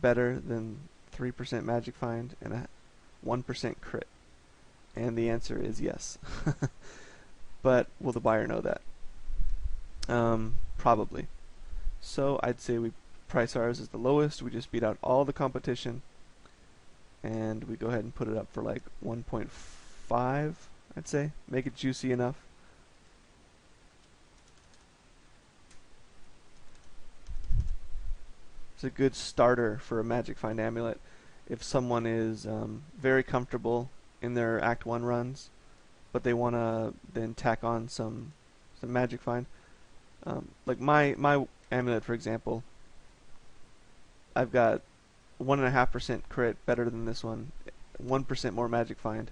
better than 3% magic find and a 1% crit? And the answer is yes. But will the buyer know that? Probably. So I'd say we price ours as the lowest. We just beat out all the competition, and we go ahead and put it up for like 1.5. I'd say make it juicy enough. It's a good starter for a magic find amulet if someone is very comfortable in their Act 1 runs, but they want to then tack on some magic find. Like my amulet, for example, I've got 1.5% crit, better than this one, 1% more magic find.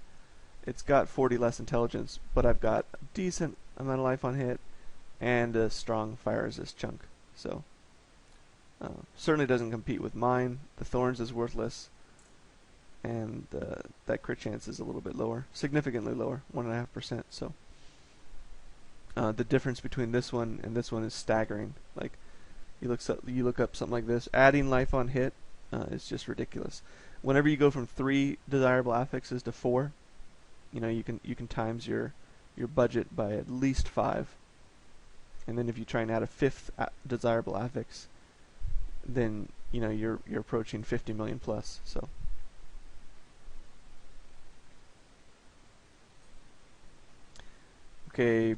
It's got 40 less intelligence, but I've got a decent amount of life on hit and a strong fire resist chunk. So certainly doesn't compete with mine. The thorns is worthless, and that crit chance is a little bit lower, significantly lower, 1.5%. So the difference between this one and this one is staggering. Like you look up something like this, adding life on hit is just ridiculous. Whenever you go from 3 desirable affixes to 4, you can times your budget by at least 5, and then if you try and add a 5th desirable affix, then you're approaching 50 million plus. So okay,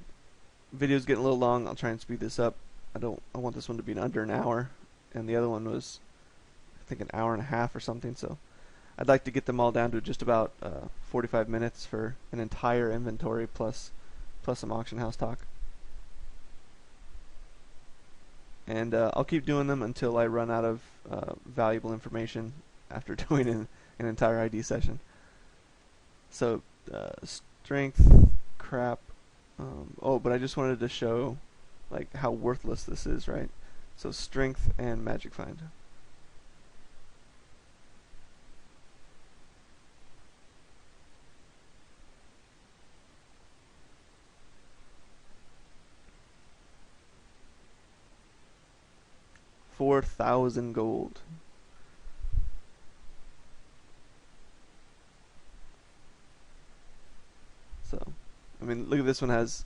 video's getting a little long. I'll try and speed this up. I want this one to be in under an hour, and the other one was I think an hour and a half or something. So I'd like to get them all down to just about 45 minutes for an entire inventory plus some auction house talk. And I'll keep doing them until I run out of valuable information after doing an entire ID session. So strength, crap. Oh, but I just wanted to show like how worthless this is, right? So strength and magic find. $4,000 gold. So, I mean, look at this one, has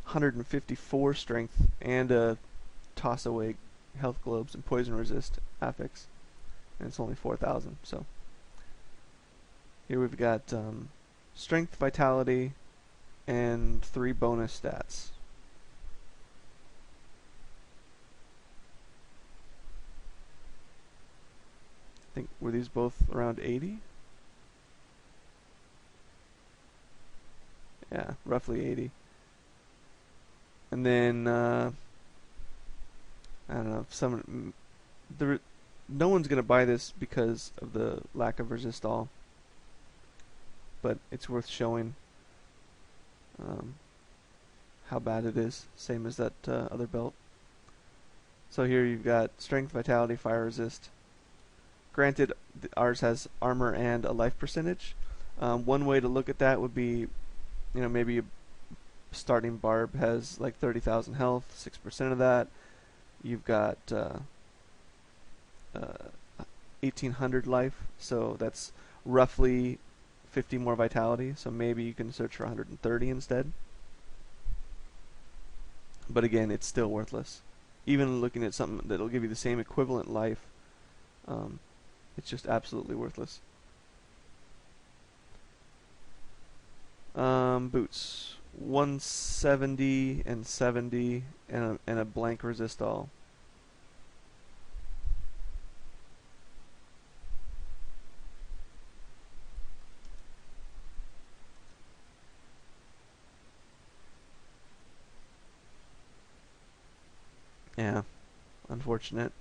154 strength and a toss away health globes and poison resist affix, and it's only 4,000. So here we've got strength, vitality, and 3 bonus stats. I think, were these both around 80? Yeah, roughly 80. And then I don't know, no one's gonna buy this because of the lack of resist all, but it's worth showing how bad it is, same as that other belt. So here you've got strength, vitality, fire resist. Granted, ours has armor and a life percentage. One way to look at that would be, maybe a starting barb has like 30,000 health, 6% of that. You've got 1,800 life, so that's roughly 50 more vitality. So maybe you can search for 130 instead. But again, it's still worthless. Even looking at something that'll give you the same equivalent life, it's just absolutely worthless. Boots, 170 and 70 and a blank resist all. Yeah, unfortunate.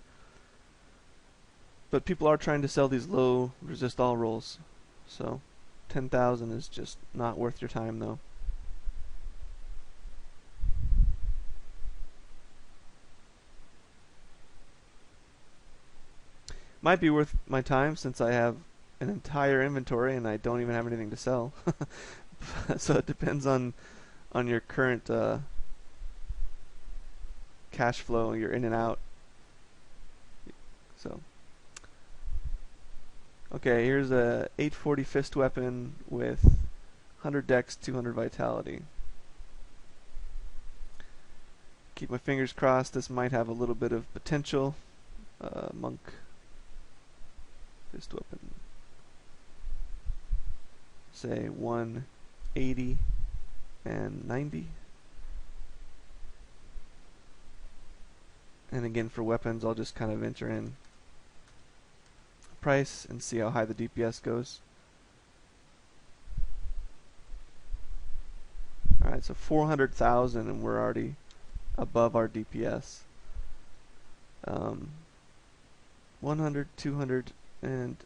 But people are trying to sell these low resist all rolls, so 10,000 is just not worth your time though. Might be worth my time since I have an entire inventory and I don't even have anything to sell. So it depends on your current cash flow, you're in and out. So Okay, here's a 840 fist weapon with 100 dex, 200 vitality. Keep my fingers crossed. This might have a little bit of potential. Monk fist weapon. Say 180 and 90. And again, for weapons, I'll just kind of enter in price and see how high the DPS goes. Alright, so 400,000 and we're already above our DPS. 100, 200, and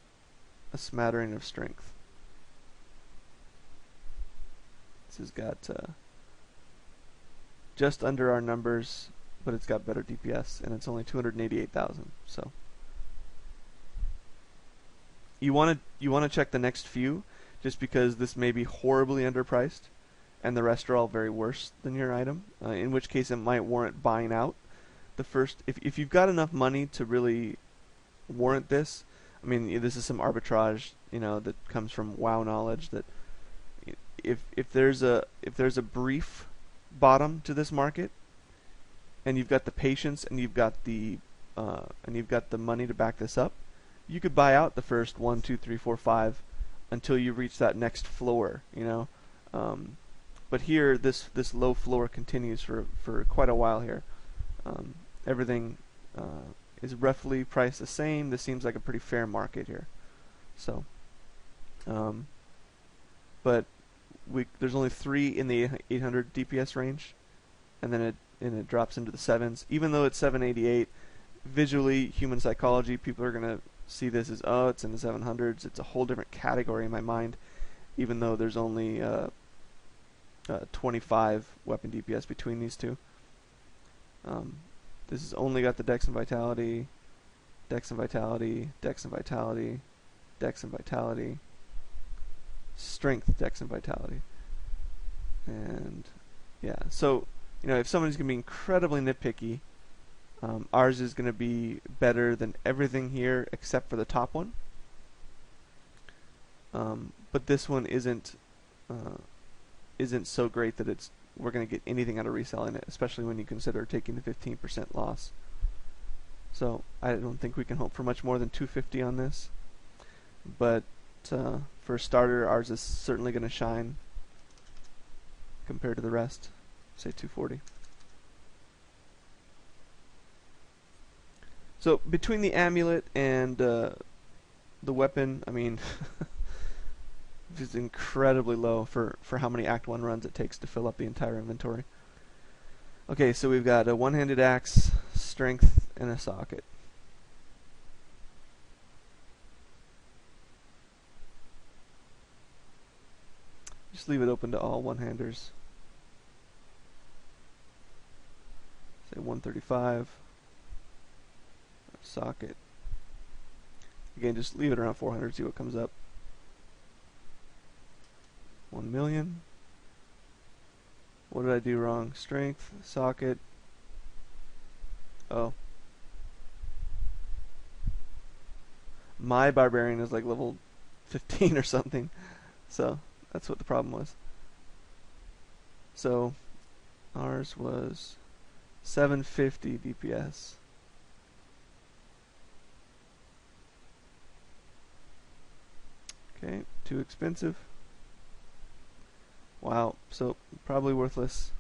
a smattering of strength. This has got just under our numbers, but it's got better DPS, and it's only 288,000. So you want to check the next few, just because this may be horribly underpriced, and the rest are all very worse than your item. In which case, it might warrant buying out the first. If you've got enough money to really warrant this, I mean, this is some arbitrage, that comes from WoW knowledge. That if there's a brief bottom to this market, and you've got the patience, and you've got the money to back this up, you could buy out the first 1, 2, 3, 4, 5 until you reach that next floor. But here, this low floor continues for quite a while here. Everything is roughly priced the same. This seems like a pretty fair market here. So, but there's only 3 in the 800 DPS range, and then it drops into the 7s. Even though it's 788, visually, human psychology, people are gonna see this as, oh, it's in the 700s. It's a whole different category in my mind, even though there's only 25 weapon DPS between these two. This has only got the dex and vitality, dex and vitality, dex and vitality, dex and vitality, strength, dex and vitality. And yeah, so if somebody's going to be incredibly nitpicky, ours is going to be better than everything here except for the top one. But this one isn't so great that we're going to get anything out of reselling it, especially when you consider taking the 15% loss. So I don't think we can hope for much more than 250 on this. But for a starter, ours is certainly going to shine compared to the rest. Say 240. So between the amulet and the weapon, I mean, it's incredibly low for how many Act 1 runs it takes to fill up the entire inventory. Okay, so we've got a one-handed axe, strength, and a socket. Just leave it open to all one-handers. Say 135. Socket. Again, just leave it around 400, see what comes up. 1 million. What did I do wrong? Strength, socket. Oh. My barbarian is like level 15 or something. So, that's what the problem was. So, ours was 750 DPS. Okay, too expensive. Wow, so probably worthless.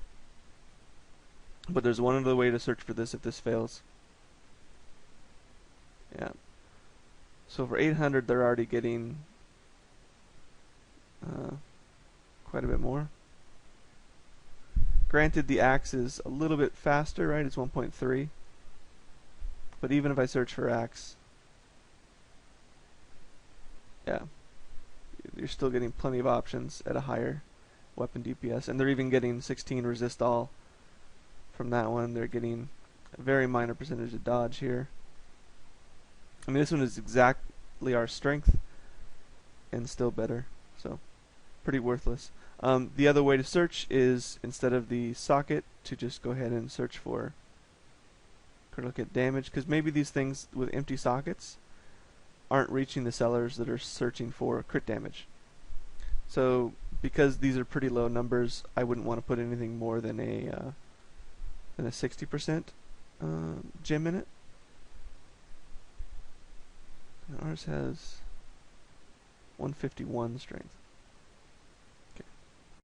But there's one other way to search for this if this fails. Yeah. So for 800, they're already getting quite a bit more. Granted, the axe is a little bit faster, right? It's 1.3. But even if I search for axe, yeah, you're still getting plenty of options at a higher weapon DPS, and they're even getting 16 resist all from that one. They're getting a very minor percentage of dodge here. I mean, this one is exactly our strength and still better, so pretty worthless. The other way to search is, instead of the socket, to just go ahead and search for critical hit damage, because maybe these things with empty sockets aren't reaching the sellers that are searching for crit damage. So because these are pretty low numbers, I wouldn't want to put anything more than a 60% gem in it. And ours has 151 strength.